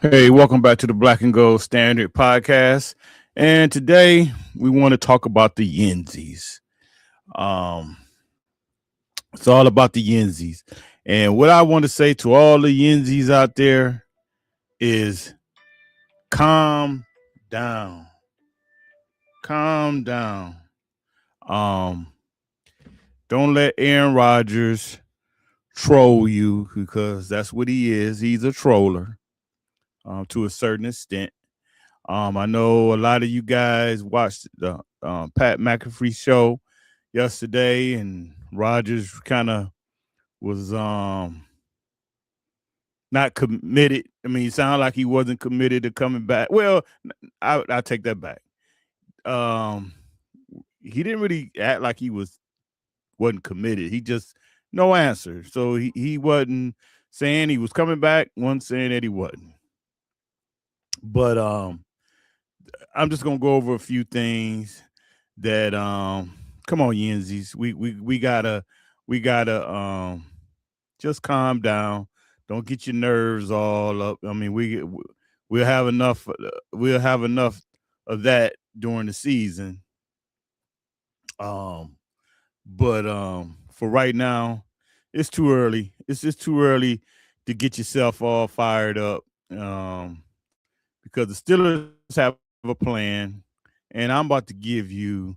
Hey, welcome back to the Black and Gold Standard Podcast. And today we want to talk about the Yinzers. Um, it's all about the Yinzers. And what I want to say to all the Yinzers out there is calm down. Calm down. Um, don't let Aaron Rodgers troll you because that's what he is. He's a troller to a certain extent. I know a lot of you guys watched the Pat McAfee show yesterday, and Rogers kind of was not committed. I mean, it sounded like he wasn't committed to coming back. Well, I take that back. Um, he didn't really act like he wasn't committed. He just no answer. So he wasn't saying he was coming back. Wasn't saying that he wasn't. But I'm just gonna go over a few things that come on Yinzies. We gotta just calm down. Don't get your nerves all up. I mean, we'll have enough of that during the season. Um but for right now, it's too early. It's just too early to get yourself all fired up. Because the Steelers have a plan, and I'm about to give you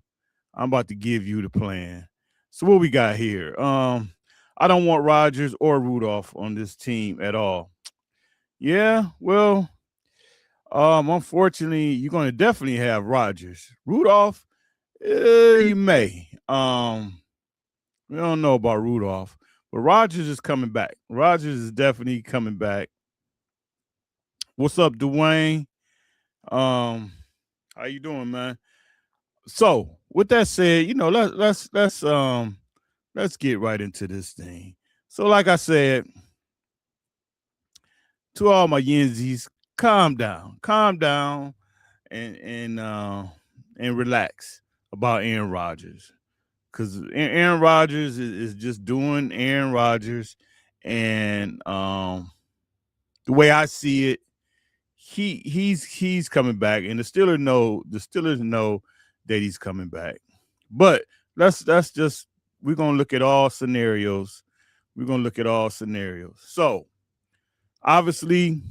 the plan. So what we got here? I don't want Rodgers or Rudolph on this team at all. Yeah, well, unfortunately, you're going to definitely have Rodgers. Rudolph, you may. We don't know about Rudolph, but Rodgers is coming back. Rodgers is definitely coming back. What's up, Dwayne? Um, how you doing, man? So, with that said, let's get right into this thing. So, like I said, to all my Yinzies, calm down, and and uh, and relax about Aaron Rodgers, because Aaron Rodgers is just doing Aaron Rodgers, and the way I see it, he's coming back, and the Steelers know that he's coming back. But that's just we're gonna look at all scenarios. We're gonna look at all scenarios. So obviously,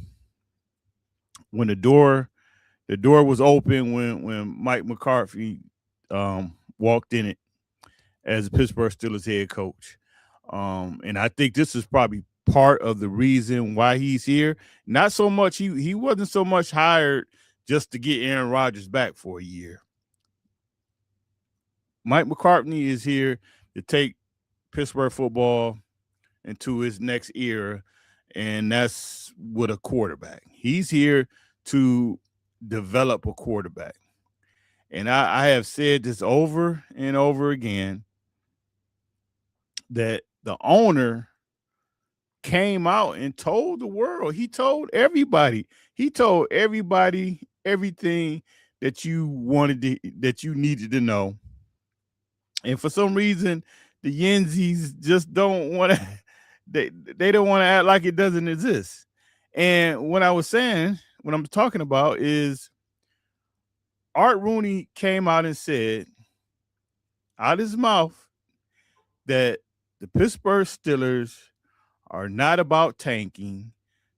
when the door was open when Mike McCarthy walked in it as the Pittsburgh Steelers head coach. And I think this is probably part of the reason why he's here. Not so much he wasn't so much hired just to get Aaron Rodgers back for a year. Mike McCartney is here to take Pittsburgh football into his next era, and that's with a quarterback. He's here to develop a quarterback. And I have said this over and over again that the owner came out and told the world. He told everybody everything that you needed to know. And for some reason, the Yinzies just don't want to. They don't want to act like it doesn't exist. And what I'm talking about is Art Rooney came out and said out his mouth that the Pittsburgh Steelers are not about tanking.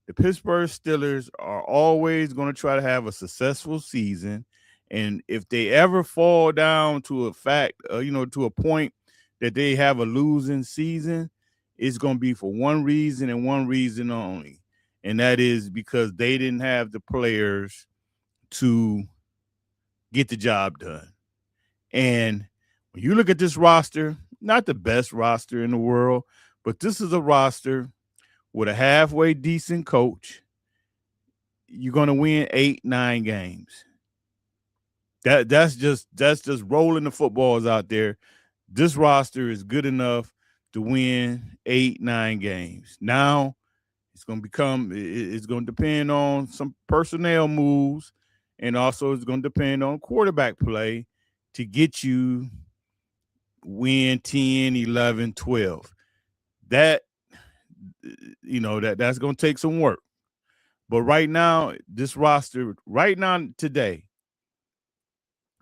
The Pittsburgh Steelers are always going to try to have a successful season. And if they ever fall down to to a point that they have a losing season, it's going to be for one reason and one reason only. And that is because they didn't have the players to get the job done. And when you look at this roster, not the best roster in the world, but this is a roster with a halfway decent coach. You're going to win 8, 9 games. That's just rolling the footballs out there. This roster is good enough to win 8, 9 games. Now it's going to depend on some personnel moves, and also it's going to depend on quarterback play to get you win 10, 11, 12. That that's going to take some work. But right now, this roster, right now today,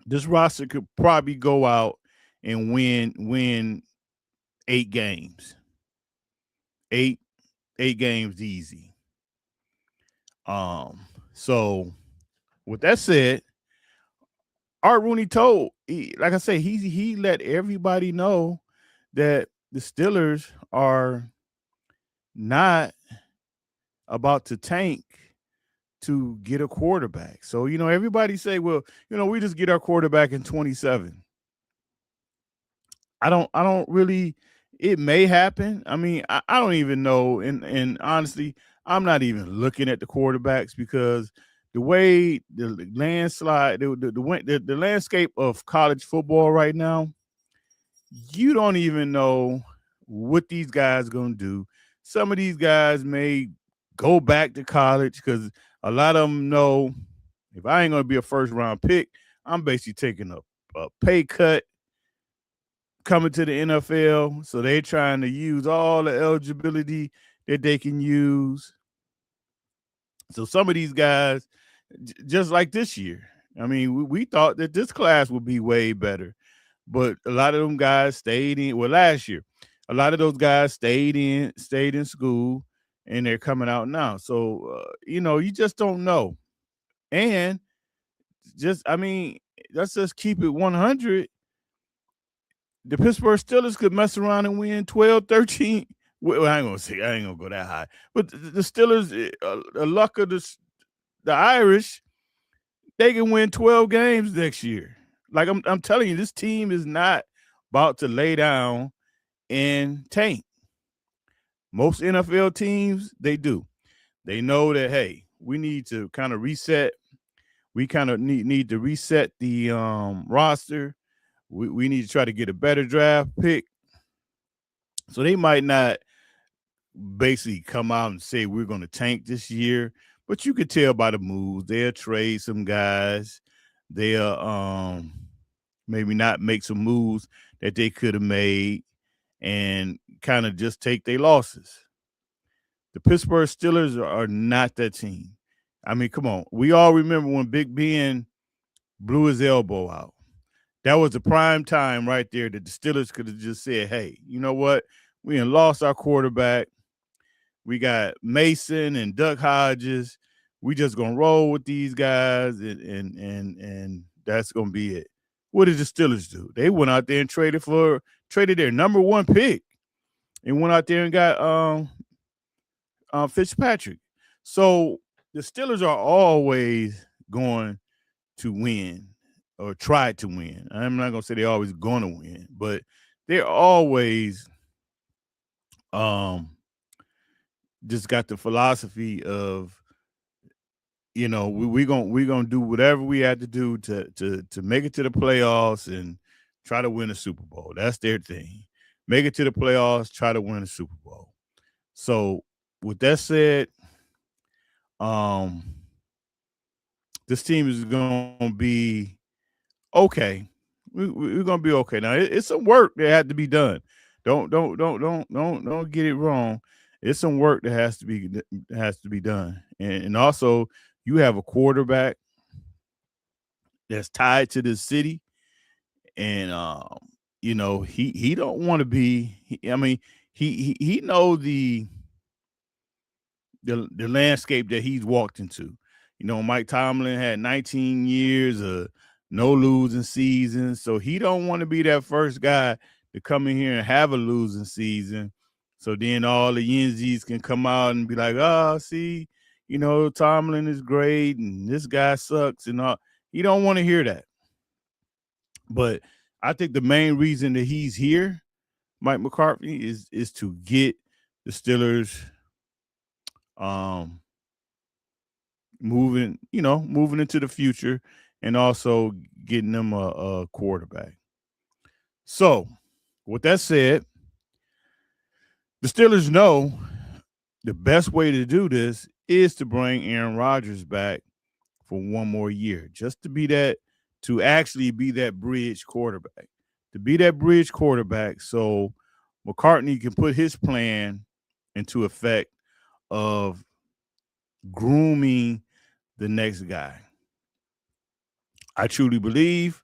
this roster could probably go out and win 8 games. Eight eight games easy. Um, so with that said, Art Rooney told, like I say, he let everybody know that the Steelers are not about to tank to get a quarterback. So, everybody say, well, we just get our quarterback in 27. I don't really, it may happen. I mean, I don't even know. And honestly, I'm not even looking at the quarterbacks because the way the landslide, the landscape of college football right now, you don't even know what these guys gonna do. Some of these guys may go back to college because a lot of them know if I ain't gonna be a first round pick, I'm basically taking a pay cut coming to the NFL. So they're trying to use all the eligibility that they can use. So some of these guys, just like this year, I mean, we thought that this class would be way better, but a lot of them guys stayed in. Well, last year, a lot of those guys stayed in school, and they're coming out now. So you just don't know. And I mean, let's just keep it 100. The Pittsburgh Steelers could mess around and win 12, 13. Well, I ain't gonna say I ain't gonna go that high, but the Steelers, the luck of the Irish, they can win 12 games next year. Like I'm telling you, this team is not about to lay down and tank. Most NFL teams, they do. They know that hey, we need to kind of reset. We kind of need to reset the roster. We need to try to get a better draft pick. So they might not basically come out and say we're going to tank this year, but you could tell by the moves they'll trade some guys. They'll maybe not make some moves that they could have made and kind of just take their losses. The Pittsburgh Steelers are not that team. I mean, come on. We all remember when Big Ben blew his elbow out. That was the prime time right there that the Steelers could have just said, hey, you know what? We done lost our quarterback. We got Mason and Duck Hodges. We just gonna roll with these guys, and that's gonna be it. What did the Steelers do? They went out there and traded their number one pick, and went out there and got Fitzpatrick. So the Steelers are always going to win or try to win. I'm not gonna say they're always going to win, but they're always um just got the philosophy of we gonna do whatever we had to do to make it to the playoffs and try to win a Super Bowl. That's their thing. Make it to the playoffs, try to win a Super Bowl. So with that said, um, this team is gonna be okay. We're gonna be okay. Now it's some work that had to be done. Don't get it wrong. It's some work that has to be done, and also you have a quarterback that's tied to the city, and he don't want to be. I mean, he know the landscape that he's walked into. Mike Tomlin had 19 years of no losing seasons, so he don't want to be that first guy to come in here and have a losing season. So then all the Yinzers can come out and be like, "Oh, see, Tomlin is great and this guy sucks," and all. He don't want to hear that. But I think the main reason that he's here, Mike McCarthy, is to get the Steelers um moving into the future and also getting them a quarterback. So, with that said, the Steelers know the best way to do this is to bring Aaron Rodgers back for one more year, just to actually be that bridge quarterback, so McCartney can put his plan into effect of grooming the next guy. I truly believe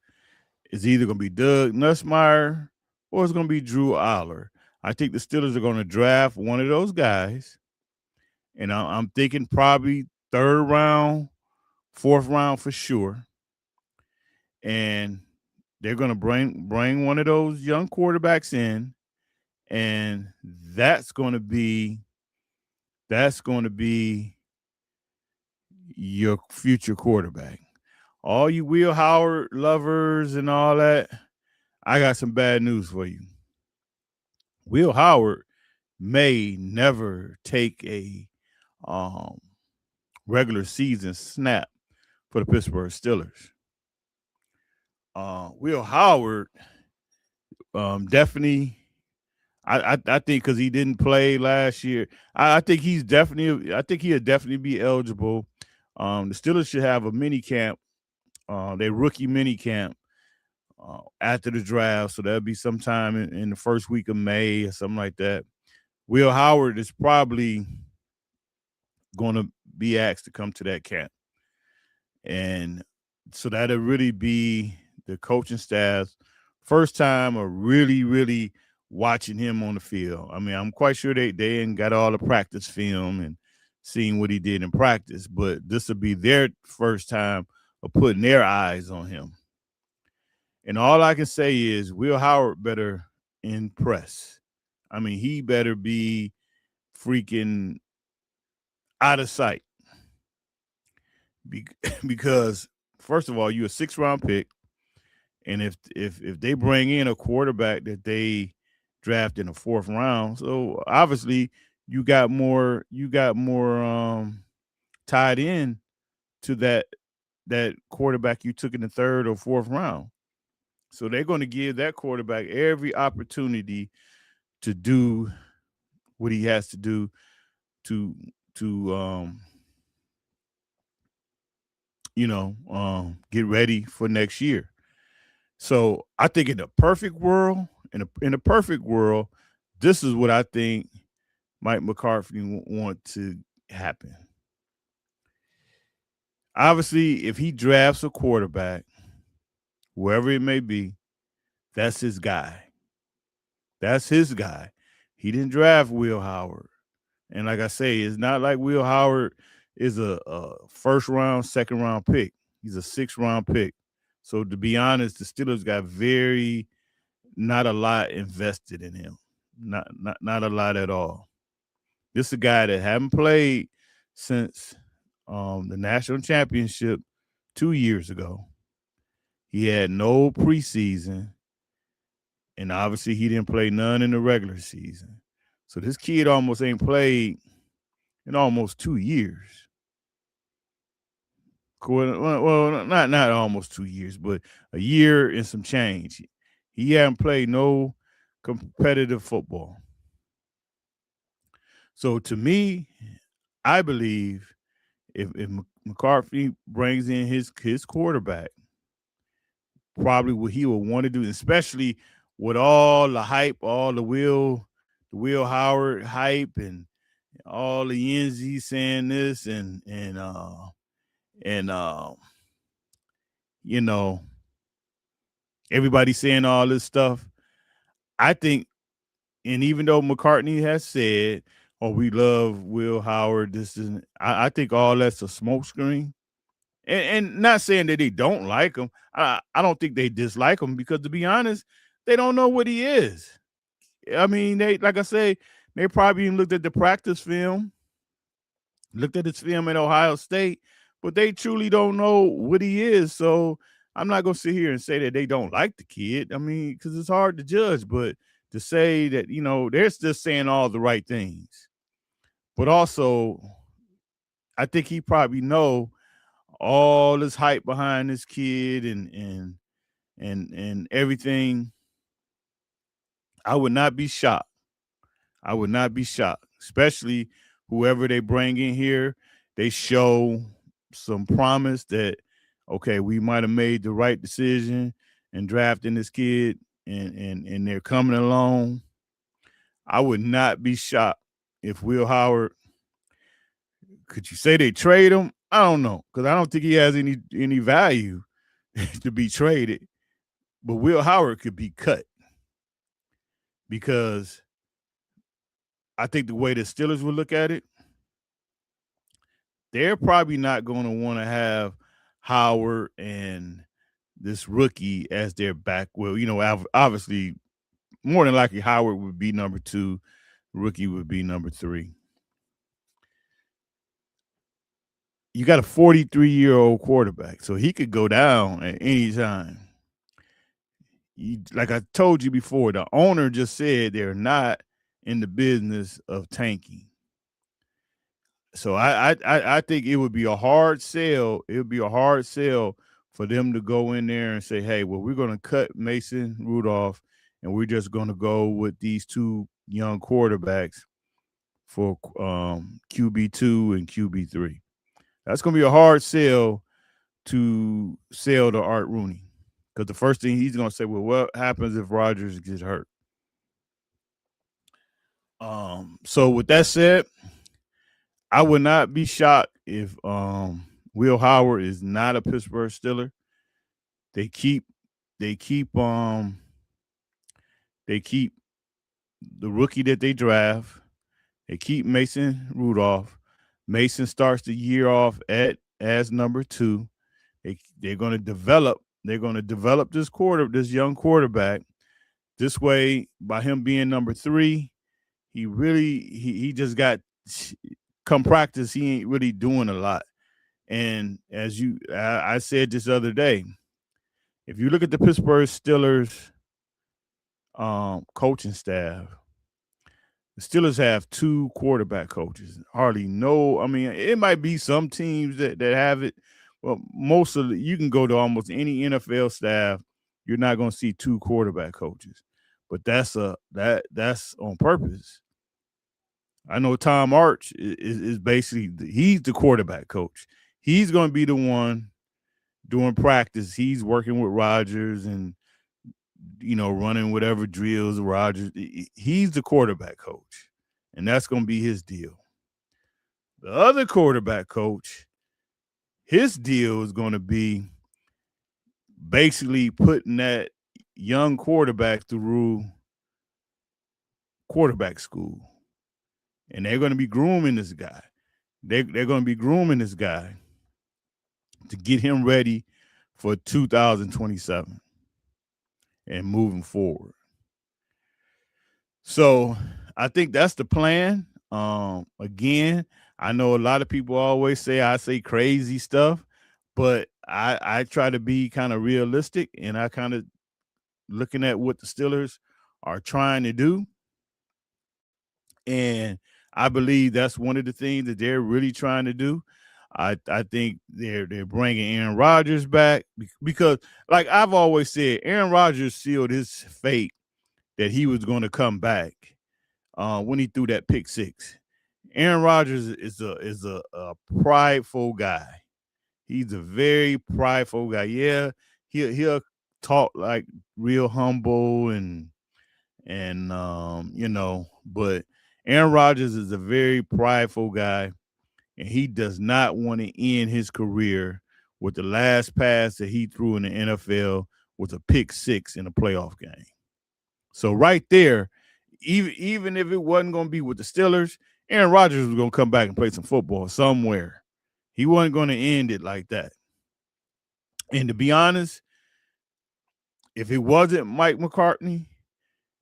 it's either going to be Doug Nussmeier or it's going to be Drew Aller. I think the Steelers are going to draft one of those guys, and I'm thinking probably third round, fourth round for sure. And they're going to bring one of those young quarterbacks in, and that's going to be your future quarterback. All you Will Howard lovers and all that, I got some bad news for you. Will Howard may never take a regular season snap for the Pittsburgh Steelers. Will Howard definitely, I think because he didn't play last year, I think he'll definitely be eligible. The Steelers should have a mini camp, their rookie mini camp after the draft, so that'll be sometime in the first week of May or something like that. Will Howard is probably going to be asked to come to that camp. And so that'll really be the coaching staff's first time of really, really watching him on the field. I mean, I'm quite sure they ain't got all the practice film and seeing what he did in practice, but this will be their first time of putting their eyes on him. And all I can say is Will Howard better impress. I mean, he better be freaking out of sight. Because first of all, you're a 6th round pick, and if they bring in a quarterback that they draft in the 4th round, so obviously you got more tied in to that quarterback you took in the 3rd or 4th round. So they're going to give that quarterback every opportunity to do what he has to do to get ready for next year. So I think in a perfect world, this is what I think Mike McCarthy want to happen. Obviously, if he drafts a quarterback, whoever it may be, that's his guy. That's his guy. He didn't draft Will Howard. And like I say, it's not like Will Howard is a first round, second round pick. He's a 6th round pick. So to be honest, the Steelers got not a lot invested in him. Not a lot at all. This is a guy that haven't played since the national championship 2 years ago. He had no preseason, and obviously he didn't play none in the regular season. So this kid almost ain't played in almost 2 years. Well, not almost 2 years, but a year and some change. He hadn't played no competitive football. So to me, I believe if McCarthy brings in his quarterback, probably what he will want to do, especially with all the hype, all the Will Howard hype, and all the Yinzers saying this, and everybody saying all this stuff. I think, and even though McCartney has said, "Oh, we love Will Howard," I think all that's a smokescreen. And not saying that they don't like him. I don't think they dislike him, because to be honest, they don't know what he is. I mean, they probably even looked at the practice film, looked at his film at Ohio State, but they truly don't know what he is. So I'm not going to sit here and say that they don't like the kid. I mean, because it's hard to judge, but to say that, they're just saying all the right things. But also, I think he probably know all this hype behind this kid and everything. I would not be shocked. Especially whoever they bring in here, they show some promise that, okay, we might have made the right decision in drafting this kid, and they're coming along. I would not be shocked if Will Howard Could you say they trade him? I don't know, because I don't think he has any value to be traded. But Will Howard could be cut because I think the way the Steelers would look at it, they're probably not going to want to have Howard and this rookie as their back. Well, obviously, more than likely, Howard would be number 2, rookie would be number 3. You got a 43-year-old quarterback, so he could go down at any time. Like I told you before, the owner just said they're not in the business of tanking. So I think it would be a hard sell. It would be a hard sell for them to go in there and say, hey, well, we're going to cut Mason Rudolph, and we're just going to go with these 2 young quarterbacks for QB2 and QB3. That's going to be a hard sell to sell to Art Rooney, because the first thing he's going to say, well, what happens if Rodgers gets hurt? So with that said, I would not be shocked if Will Howard is not a Pittsburgh Steeler. They keep the rookie that they draft. They keep Mason Rudolph. Mason starts the year off as number 2. They're going to develop. They're going to develop this young quarterback. This way, by him being number 3, he just got come practice. He ain't really doing a lot. And as I said this other day, if you look at the Pittsburgh Steelers coaching staff, the Steelers have 2 quarterback coaches. Hardly no. I mean, it might be some teams that have it. Well, you can go to almost any NFL staff, you're not going to see 2 quarterback coaches. But that's on purpose. I know Tom Arch is basically he's the quarterback coach. He's going to be the one doing practice. He's working with Rodgers and running whatever drills Rodgers. He's the quarterback coach, and that's going to be his deal. The other quarterback coach, his deal is going to be basically putting that young quarterback through quarterback school. And they're going to be grooming this guy. They're going to be grooming this guy to get him ready for 2027 and moving forward. So I think that's the plan. Again, I know a lot of people always say I say crazy stuff, but I try to be kind of realistic, and I kind of looking at what the Steelers are trying to do. And I believe that's one of the things that they're really trying to do. I think they're bringing Aaron Rodgers back because, like I've always said, Aaron Rodgers sealed his fate that he was going to come back when he threw that pick 6. Aaron Rodgers is a prideful guy. He's a very prideful guy. Yeah, he'll talk like real humble and but Aaron Rodgers is a very prideful guy, and he does not want to end his career with the last pass that he threw in the NFL was a pick 6 in a playoff game. So right there, even if it wasn't going to be with the Steelers, Aaron Rodgers was going to come back and play some football somewhere. He wasn't going to end it like that. And to be honest, if it wasn't Mike McCartney,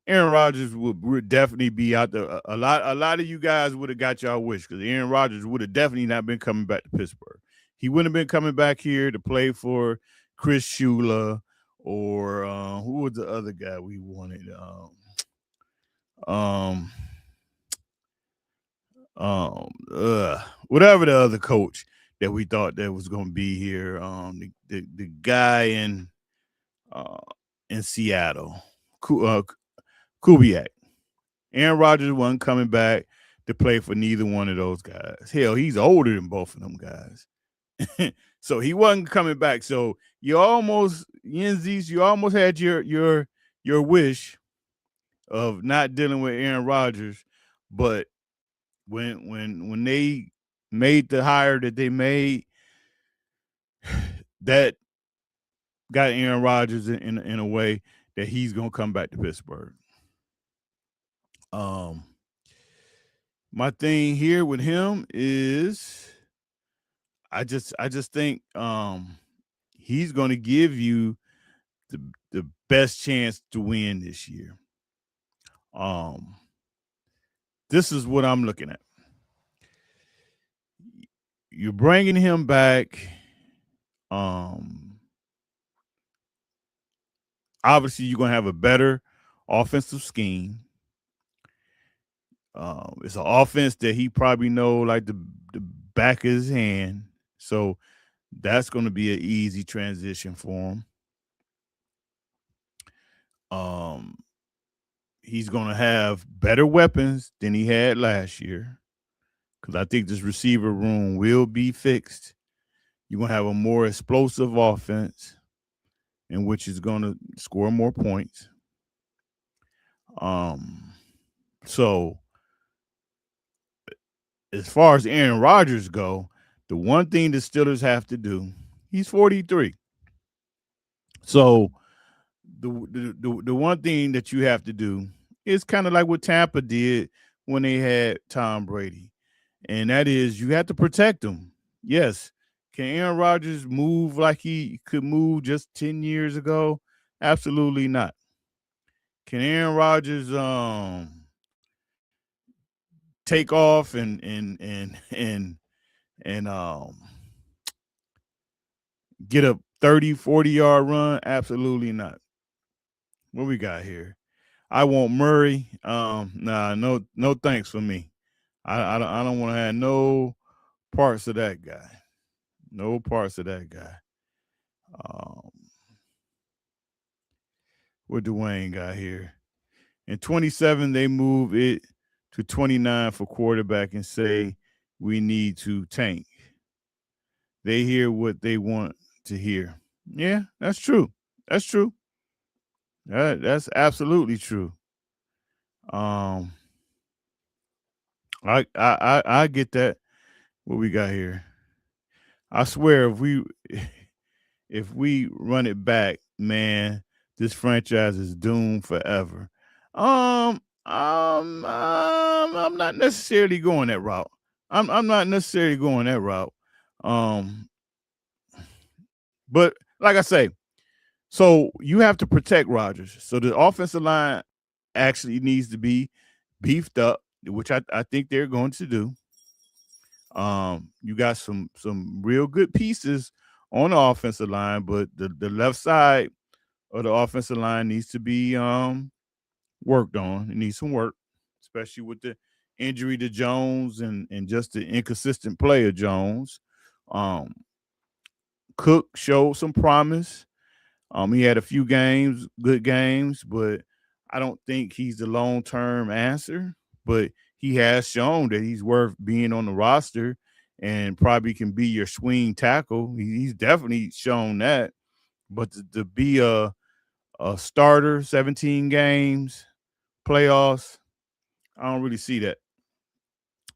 Aaron Rodgers would definitely be out there. A lot of you guys would have got y'all wish, because Aaron Rodgers would have definitely not been coming back to Pittsburgh. He wouldn't have been coming back here to play for Chris Shula or who was the other guy we wanted? Whatever the other coach that we thought that was going to be here. The guy in Seattle, Kubiak. Aaron Rodgers wasn't coming back to play for neither one of those guys. Hell, he's older than both of them guys. So he wasn't coming back. So Yinzers, you almost had your wish of not dealing with Aaron Rodgers, but when they made the hire that they made, that got Aaron Rodgers in a way that he's gonna come back to Pittsburgh. Um, my thing here with him is I just think he's gonna give you the best chance to win this year. Um, this is what I'm looking at. You're bringing him back. Um, Obviously, you're gonna have a better offensive scheme. It's an offense that he probably know like the back of his hand, so that's going to be an easy transition for him. Um, he's going to have better weapons than he had last year because I think this receiver room will be fixed. You're going to have a more explosive offense in which is going to score more points. So as far as Aaron Rodgers go, the one thing the Steelers have to do, he's 43. So the one thing that you have to do is kind of like what Tampa did when they had Tom Brady, and that is you have to protect him. Yes, can Aaron Rodgers move like he could move just 10 years ago? Absolutely not. Can Aaron Rodgers take off and get a 30, 40-yard run? Absolutely not. What we got here? I want Murray. Nah, no thanks for me. I don't want to have no parts of that guy. No parts of that guy. Um, what Dwayne got here? In 27, they move it to 29 for quarterback and say we need to tank. They hear what they want to hear. Yeah, that's true. That's true. That's absolutely true. Um, I get that. What we got here? I swear, if we run it back, man, this franchise is doomed forever. I'm not necessarily going that route. I'm not necessarily going that route. Um, but like I say, so you have to protect Rodgers. So the offensive line actually needs to be beefed up, which I think they're going to do. You got some real good pieces on the offensive line, but the left side of the offensive line needs to be worked on. It needs some work, especially with the injury to Jones and just the inconsistent play of Jones. Um, Cook showed some promise. He had a few games, good games, but I don't think he's the long term answer. But he has shown that he's worth being on the roster and probably can be your swing tackle. He's definitely shown that. But to be a starter, 17 games, playoffs, I don't really see that.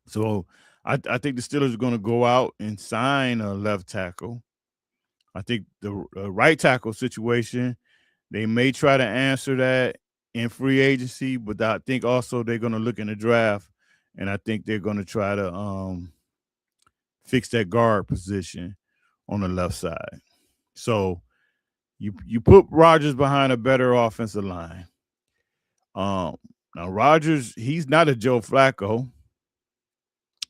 So I think the Steelers are going to go out and sign a left tackle. I think the right tackle situation, they may try to answer that in free agency, but I think also they're going to look in the draft, and I think they're going to try to fix that guard position on the left side. So you put Rodgers behind a better offensive line. Now Rodgers, he's not a Joe Flacco.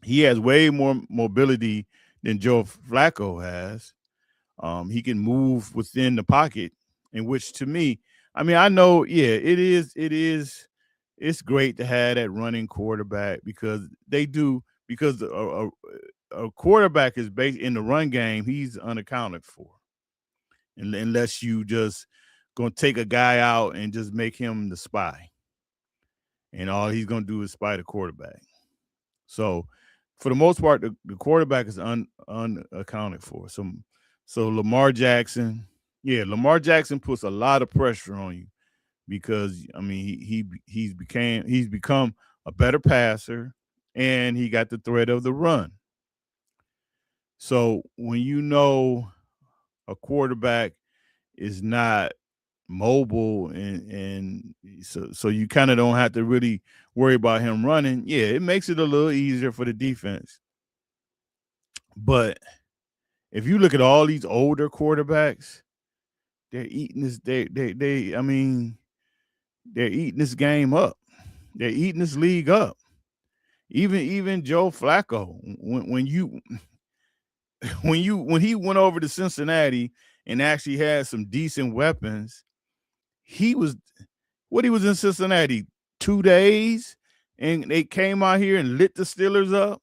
He has way more mobility than Joe Flacco has. He can move within the pocket, in which to me, I mean, I know, yeah, it's great to have that running quarterback because they do because a quarterback is based in the run game, he's unaccounted for, unless you just gonna take a guy out and just make him the spy, and all he's gonna do is spy the quarterback. So, for the most part, the quarterback is unaccounted for. So Lamar Jackson, yeah, Lamar Jackson puts a lot of pressure on you because I mean he's become a better passer and he got the threat of the run. So when you know a quarterback is not mobile and so you kind of don't have to really worry about him running, yeah, it makes it a little easier for the defense. But if you look at all these older quarterbacks, they're eating this they I mean, they're eating this game up. They're eating this league up. Even Joe Flacco, when you when he went over to Cincinnati and actually had some decent weapons, he was he was in Cincinnati 2 days, and they came out here and lit the Steelers up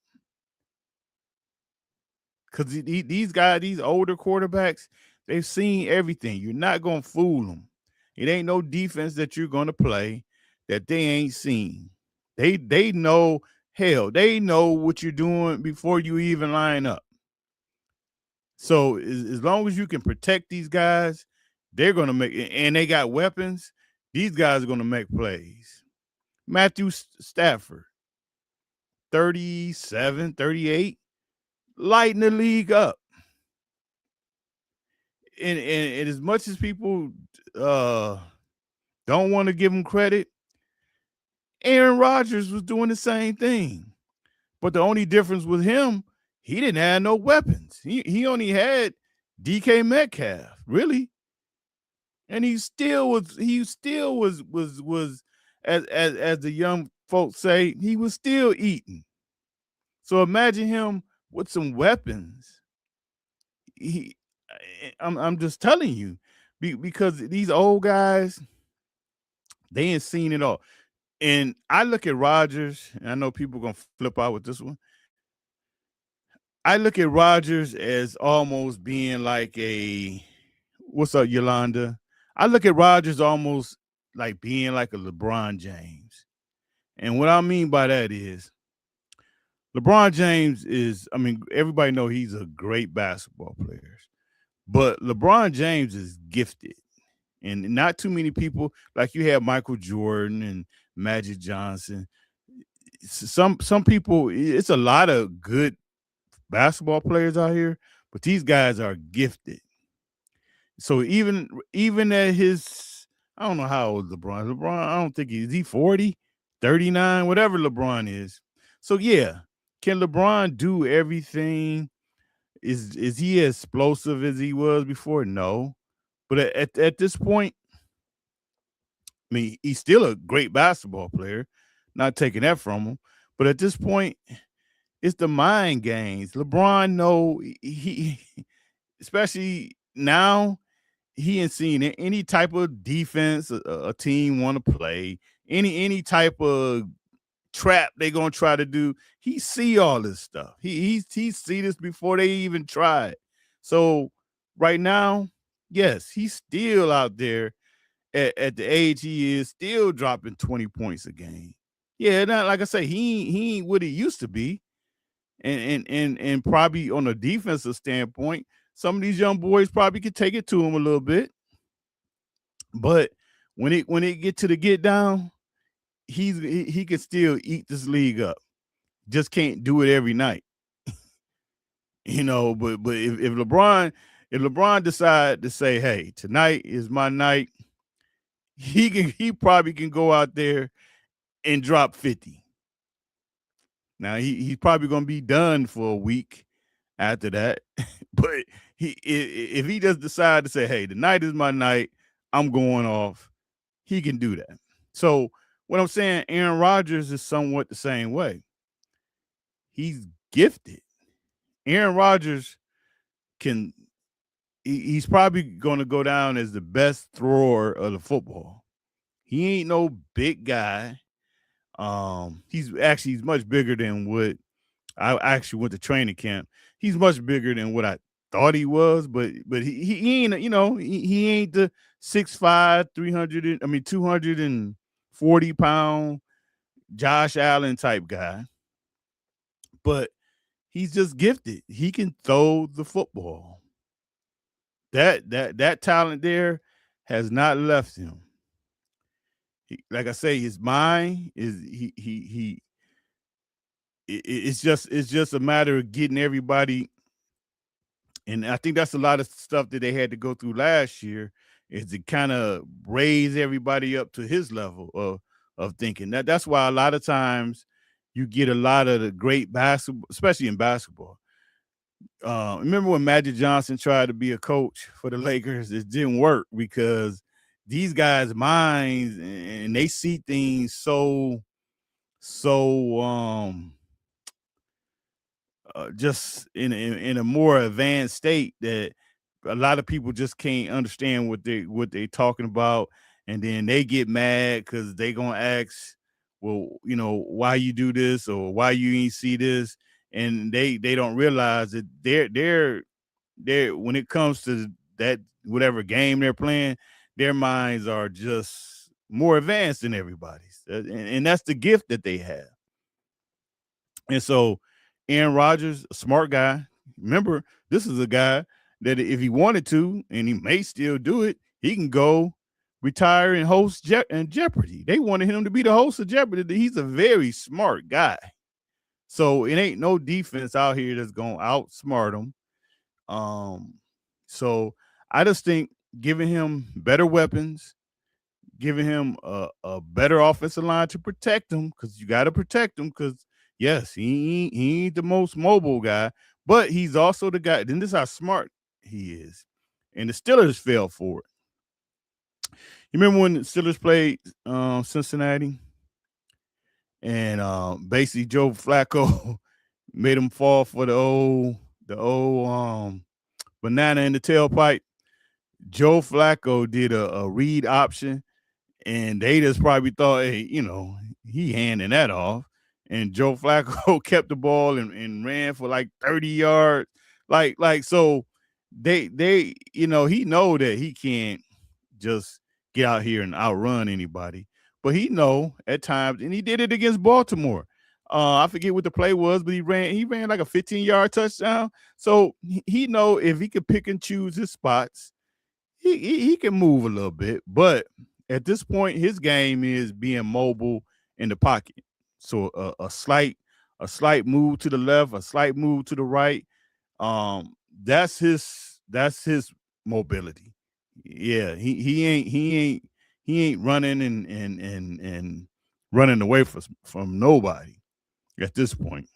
because these guys, these older quarterbacks, they've seen everything. You're not gonna fool them. It ain't no defense that you're gonna play that they ain't seen. They know hell. They know what you're doing before you even line up. So as long as you can protect these guys, they're gonna make, and they got weapons. These guys are gonna make plays. Matthew Stafford, 37, 38, lighting the league up. And as much as people don't want to give him credit, Aaron Rodgers was doing the same thing. But the only difference with him, he didn't have no weapons. He only had DK Metcalf, really. And he still was as the young folks say, he was still eating. So imagine him with some weapons. He I'm just telling you, because these old guys, they ain't seen it all. And I look at Rodgers, and I know people gonna flip out with this one. I look at Rodgers as almost being like a, what's up, Yolanda? I look at Rodgers almost like being like a LeBron James. And what I mean by that is LeBron James is, I mean, everybody know he's a great basketball player. But LeBron James is gifted. And not too many people, like you have Michael Jordan and Magic Johnson. Some people, it's a lot of good basketball players out here, but these guys are gifted. So even at his, I don't know how old LeBron. LeBron, I don't think he 40, 39, whatever LeBron is. So yeah, can LeBron do everything? Is he as explosive as he was before? No. But at this point, I mean, he's still a great basketball player, not taking that from him. But at this point, it's the mind games. LeBron know he especially now, he ain't seen any type of defense a team want to play, any type of trap they gonna try to do. He see all this stuff. He see this before they even try it. So right now, yes, he's still out there at the age he is, still dropping 20 points a game. Yeah, not like I say, he ain't what he used to be. And probably on a defensive standpoint, some of these young boys probably could take it to him a little bit. But when it get to the get down, he can still eat this league up. Just can't do it every night. But if LeBron decide to say, hey, tonight is my night, he probably can go out there and drop 50. Now he's probably gonna be done for a week after that. But if he just decide to say, hey, tonight is my night, I'm going off, he can do that. So what I'm saying, Aaron Rodgers is somewhat the same way. He's gifted. Aaron Rodgers can he's probably going to go down as the best thrower of the football. He ain't no big guy. He's much bigger than what I actually went to training camp. He's much bigger than what I thought he was, but he ain't, he ain't the 6'5", 300, 240-pound Josh Allen type guy. But he's just gifted. He can throw the football. That talent there has not left him. Like I say, his mind is it's just a matter of getting everybody And I think that's a lot of stuff that they had to go through last year, is to kind of raise everybody up to his level of thinking. That's why a lot of times you get a lot of the great basketball, especially in basketball. Remember when Magic Johnson tried to be a coach for the Lakers? It didn't work because these guys' minds, and they see things so just in a more advanced state that a lot of people just can't understand what they talking about, and then they get mad because they gonna ask, well, why you do this, or why you ain't see this, and they don't realize that they're when it comes to that whatever game they're playing, their minds are just more advanced than everybody's, and that's the gift that they have. And so Aaron Rodgers, a smart guy. Remember, this is a guy that if he wanted to, and he may still do it, he can go retire and host Jeopardy. They wanted him to be the host of Jeopardy. He's a very smart guy. So it ain't no defense out here that's going to outsmart him. So I just think giving him better weapons, giving him a better offensive line to protect him, because you got to protect him, because yes, he ain't the most mobile guy, but he's also the guy. Then this is how smart he is. And the Steelers fell for it. You remember when the Steelers played Cincinnati, and basically Joe Flacco made him fall for the old banana in the tailpipe. Joe Flacco did a read option, and they just probably thought, hey, he handing that off. And Joe Flacco kept the ball and ran for like 30 yards. So he know that he can't just get out here and outrun anybody. But he know at times, and he did it against Baltimore. I forget what the play was, but he ran like a 15-yard touchdown. So he know if he could pick and choose his spots, he can move a little bit. But at this point, his game is being mobile in the pocket. So a slight move to the left, a slight move to the right. That's his mobility. Yeah, he ain't running and running away from nobody at this point.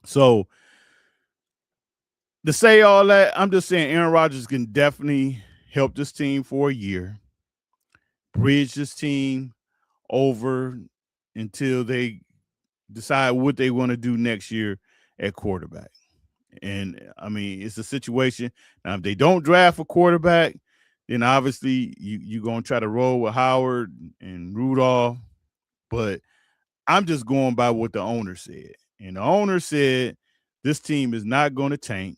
So to say all that, I'm just saying Aaron Rodgers can definitely help this team for a year, bridge this team over until they decide what they want to do next year at quarterback. And I mean, it's a situation. Now, if they don't draft a quarterback, then obviously you're going to try to roll with Howard and Rudolph. But I'm just going by what the owner said. And the owner said this team is not going to tank.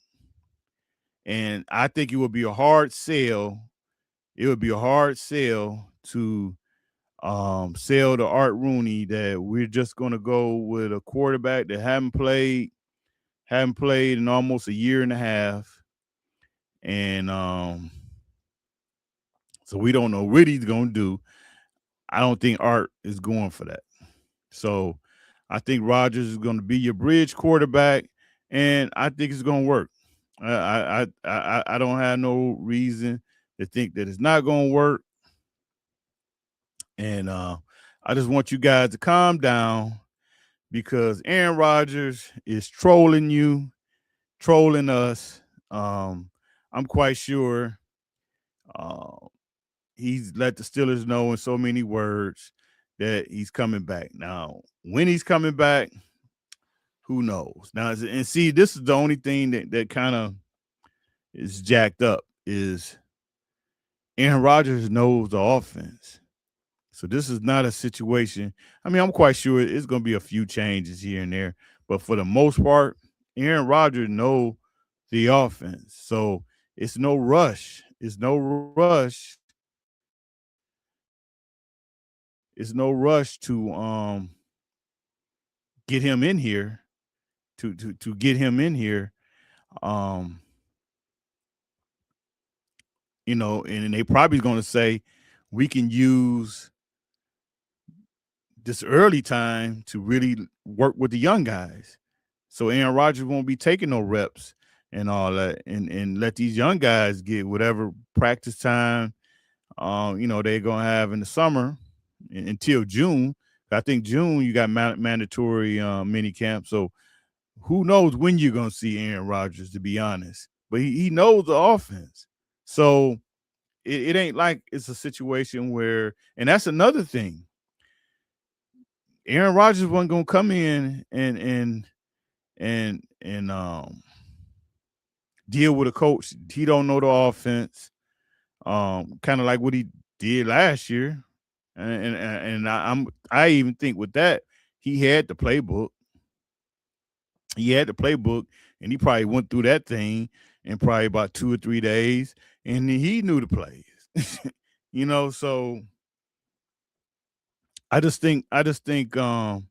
And I think it would be a hard sell. It would be a hard sell to sell to Art Rooney that we're just going to go with a quarterback that haven't played in almost a year and a half. And so we don't know what he's going to do. I don't think Art is going for that. So I think Rodgers is going to be your bridge quarterback, and I think it's going to work. I don't have no reason to think that it's not going to work. And I just want you guys to calm down, because Aaron Rodgers is trolling you, trolling us. I'm quite sure he's let the Steelers know in so many words that he's coming back. Now, when he's coming back, who knows? Now, and see, this is the only thing that kind of is jacked up, is Aaron Rodgers knows the offense. So this is not a situation. I mean, I'm quite sure it's going to be a few changes here and there, but for the most part, Aaron Rodgers knows the offense. So it's no rush. It's no rush. It's no rush to get him in here. To get him in here. Um, and they probably going to say we can use this early time to really work with the young guys. So Aaron Rodgers won't be taking no reps and all that, and let these young guys get whatever practice time they're gonna have in the summer until June. I think June you got mandatory mini camp, so who knows when you're gonna see Aaron Rodgers, to be honest. But he knows the offense, so it ain't like it's a situation where, and that's another thing. Aaron Rodgers wasn't gonna come in and deal with a coach. He don't know the offense. Kind of like what he did last year, and I even think with that he had the playbook. He had the playbook, and he probably went through that thing in probably about 2 or 3 days, and he knew the plays. So I just think calm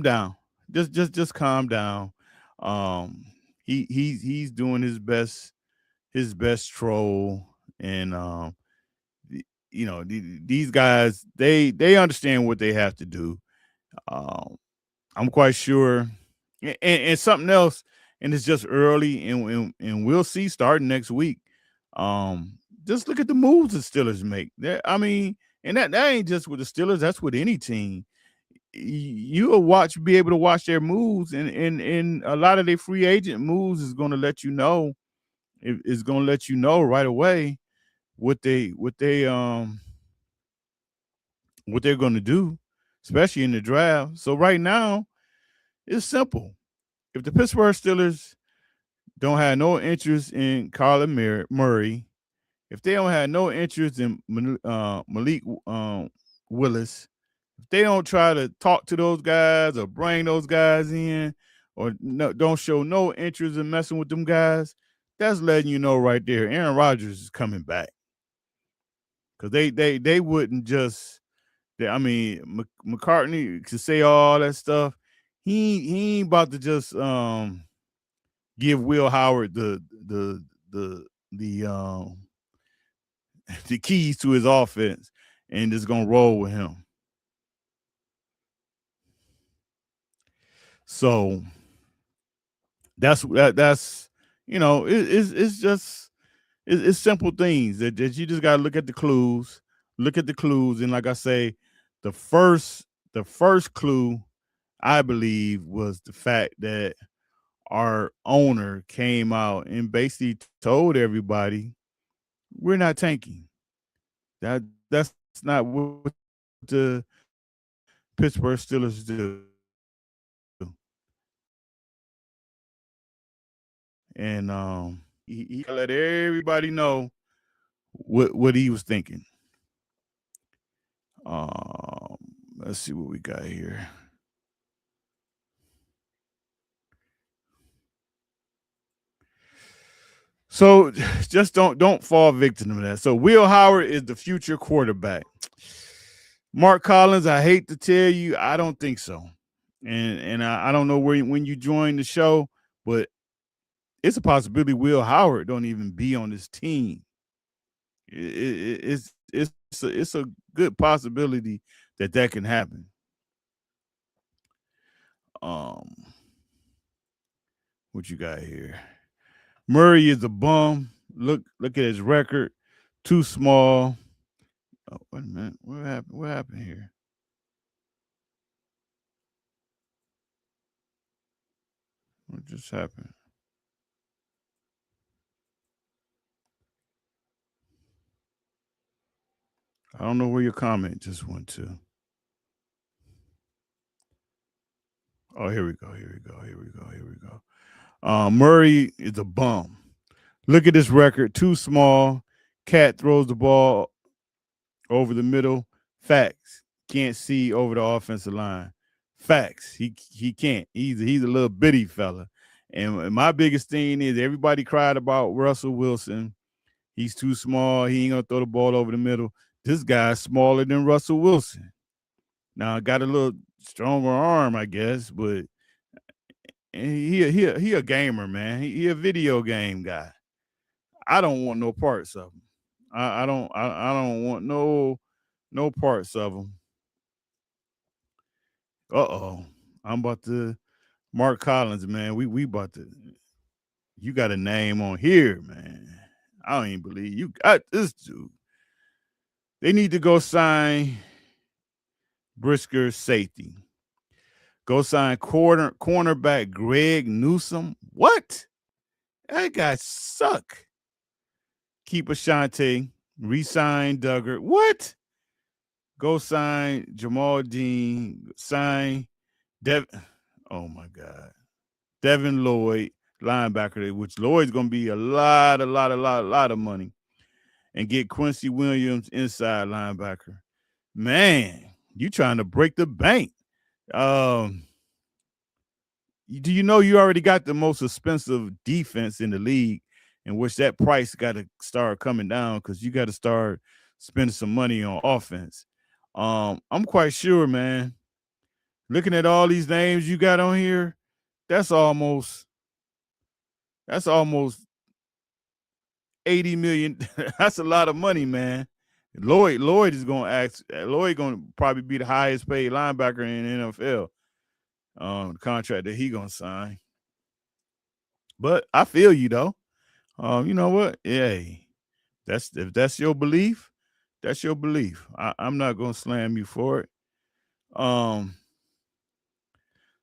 down. Just calm down. Um he's doing his best troll, and these guys, they understand what they have to do. Um I'm quite sure. And something else, and it's just early, and we'll see starting next week. Just look at the moves the Steelers make. I mean, and that ain't just with the Steelers, that's with any team. You'll be able to watch their moves, and a lot of their free agent moves is going to let you know. It's going to let you know right away what they're going to do, especially in the draft. So right now, it's simple. If the Pittsburgh Steelers don't have no interest in Kyler Murray, if they don't have no interest in Malik Willis, if they don't try to talk to those guys or bring those guys in, or don't show no interest in messing with them guys, that's letting you know right there, Aaron Rodgers is coming back. Because they wouldn't just. I mean, McCartney to say all that stuff. He ain't about to just give Will Howard the the keys to his offense and just gonna roll with him. So that's it's just it's simple things that you just gotta look at the clues, and like I say, the first clue I believe was the fact that our owner came out and basically told everybody we're not tanking. That's not what the Pittsburgh Steelers do. And he let everybody know what he was thinking. Um, let's see what we got here. So just don't fall victim to that. So Will Howard is the future quarterback. Mark Collins, I hate to tell you, I don't think so. And I don't know when you join the show, but it's a possibility Will Howard don't even be on this team. It's a good possibility that can happen. Um, what you got here? Murray is a bum. Look at his record. Too small. Oh, wait a minute. What happened? What happened here? What just happened? I don't know where your comment just went to. Oh, here we go. Here we go. Here we go. Here we go. Murray is a bum. Look at this record. Too small. Cat throws the ball over the middle. Facts. Can't see over the offensive line. Facts. He can't. He's a little bitty fella. And my biggest thing is everybody cried about Russell Wilson. He's too small. He ain't gonna throw the ball over the middle. This guy's smaller than Russell Wilson. Now got a little stronger arm, I guess, but he a gamer, man. He a video game guy. I don't want no parts of him. I don't want no parts of him. Uh oh, I'm about to Mark Collins, man. We about to. You got a name on here, man. I don't even believe you got this dude. They need to go sign Brisker safety. Go sign cornerback Greg Newsome. What? That guy suck. Keep Ashante. Resign Duggar. What? Go sign Jamal Dean. Sign Dev. Oh my God. Devin Lloyd, linebacker, which Lloyd's gonna be a lot of money. And get Quincy Williams, inside linebacker. Man, you trying to break the bank. Um, do you know you already got the most expensive defense in the league, in which that price got to start coming down because you got to start spending some money on offense. I'm quite sure, man. Looking at all these names you got on here, that's almost 80 million. That's a lot of money, man. Lloyd is going to ask. Lloyd going to probably be the highest paid linebacker in the NFL. The contract that he going to sign. But I feel you though. You know what? Yeah, if that's your belief, that's your belief. I'm not going to slam you for it.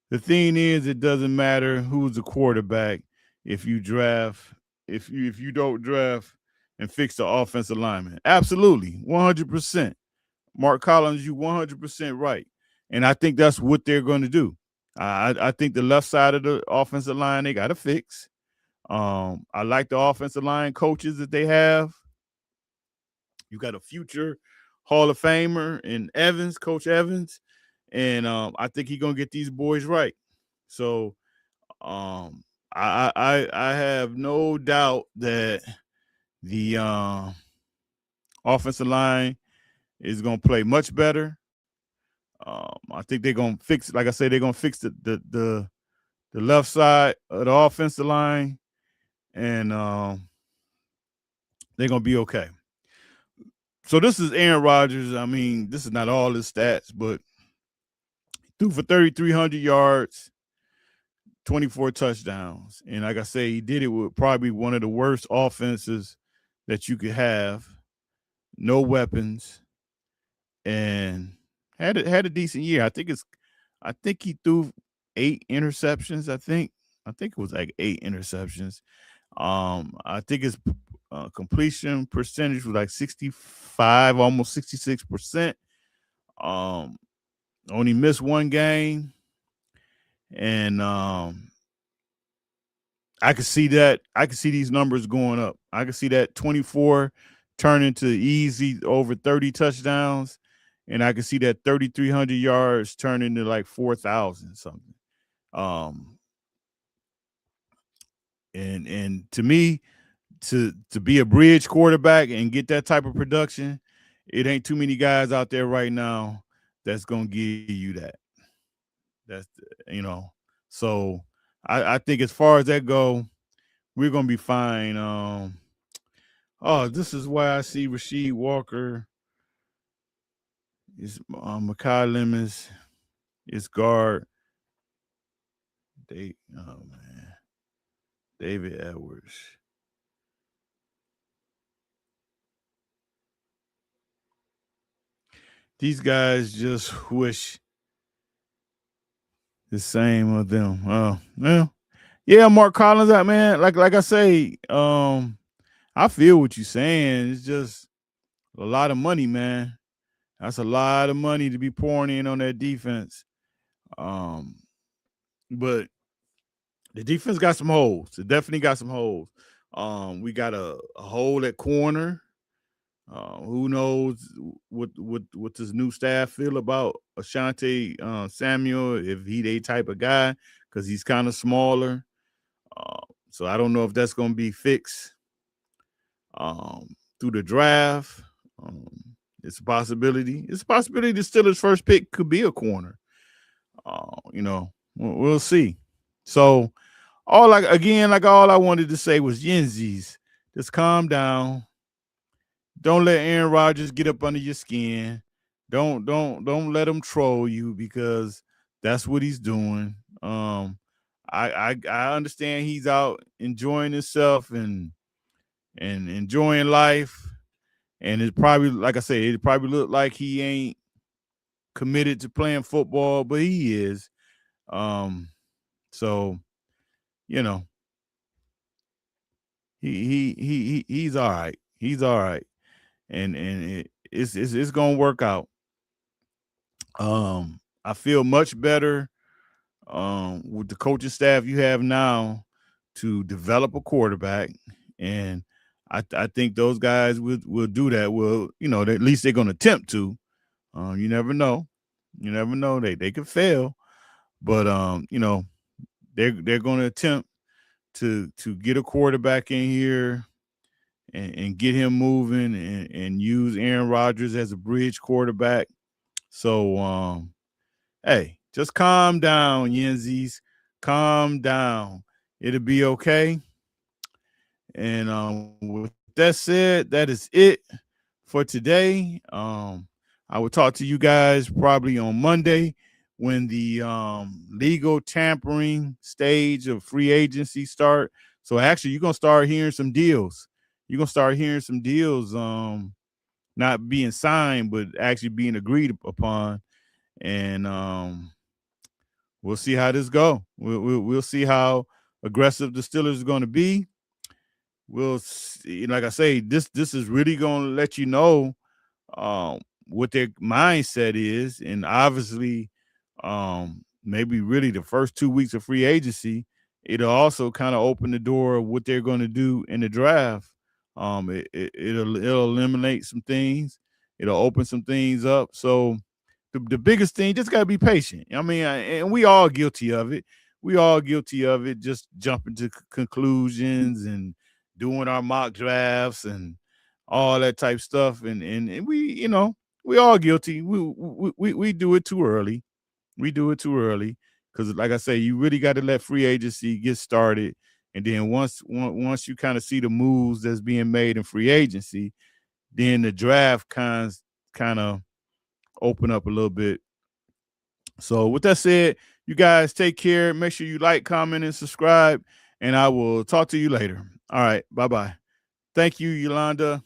The thing is, it doesn't matter who's the quarterback if you don't draft and fix the offensive lineman. Absolutely, 100%. Mark Collins, you 100% right, and I think that's what they're going to do. I think the left side of the offensive line they got to fix. I like the offensive line coaches that they have. You got a future Hall of Famer in Evans, Coach Evans, and I think he's gonna get these boys right. So I have no doubt that the offensive line is gonna play much better. I think they're gonna fix, like I said, they're gonna fix the left side of the offensive line, and they're gonna be okay. So this is Aaron Rodgers. I mean, this is not all his stats, but threw for 3,300 yards, 24 touchdowns. And like I say, he did it with probably one of the worst offenses that you could have. No weapons, and had a decent year. I think he threw 8 interceptions. I think it was like 8 interceptions. I think his completion percentage was like 65, almost 66%. Only missed one game, and I could see that. I could see these numbers going up. I could see that 24 turn into easy over 30 touchdowns, and I could see that 3,300 yards turn into like 4,000 something. And to me, to be a bridge quarterback and get that type of production, it ain't too many guys out there right now that's gonna give you that. That's So I think as far as that go, we're gonna be fine. This is why I see Rasheed Walker is Makai Lemons is guard. David Edwards. These guys just wish the same of them. Well, yeah, Mark Collins out, man. Like I say, I feel what you're saying. It's just a lot of money, man. That's a lot of money to be pouring in on that defense. But the defense got some holes. It definitely got some holes. We got a hole at corner. Who knows what this new staff feel about Asante Samuel, if he a type of guy, because he's kind of smaller. So I don't know if that's going to be fixed through the draft. It's a possibility. It's a possibility the Steelers' first pick could be a corner. We'll see. So all I wanted to say was Yinzers, just calm down. Don't let Aaron Rodgers get up under your skin. Don't let him troll you, because that's what he's doing. I understand he's out enjoying himself and enjoying life. And it probably, like I say, it probably look like he ain't committed to playing football, but he is. Um, so you know, he's all right. He's all right, and it's gonna work out. I feel much better with the coaching staff you have now to develop a quarterback, and I think those guys will do that. Will at least they're gonna attempt to. You never know. You never know. They could fail, but they're going to attempt to get a quarterback in here and get him moving and use Aaron Rodgers as a bridge quarterback. So hey, just calm down, Yinzers. Calm down. It'll be okay. And with that said, that is it for today. I will talk to you guys probably on Monday when the legal tampering stage of free agency start. So actually, you're gonna start hearing some deals. You're gonna start hearing some deals, not being signed, but actually being agreed upon. And we'll see how this go. We'll see how aggressive the Steelers are going to be. We'll see, like I say, this is really going to let you know what their mindset is, and obviously, maybe really the first 2 weeks of free agency, it'll also kind of open the door of what they're going to do in the draft. It'll eliminate some things. It'll open some things up. So the biggest thing, just gotta be patient. I mean, and we all guilty of it. We all guilty of it. Just jumping to conclusions and doing our mock drafts and all that type stuff. And we, we all guilty. We do it too early. We do it too early because, like I say, you really got to let free agency get started, and then once you kind of see the moves that's being made in free agency, then the draft kind of open up a little bit. So with that said, you guys take care. Make sure you like, comment, and subscribe, and I will talk to you later. All right, bye-bye. Thank you, Yolanda.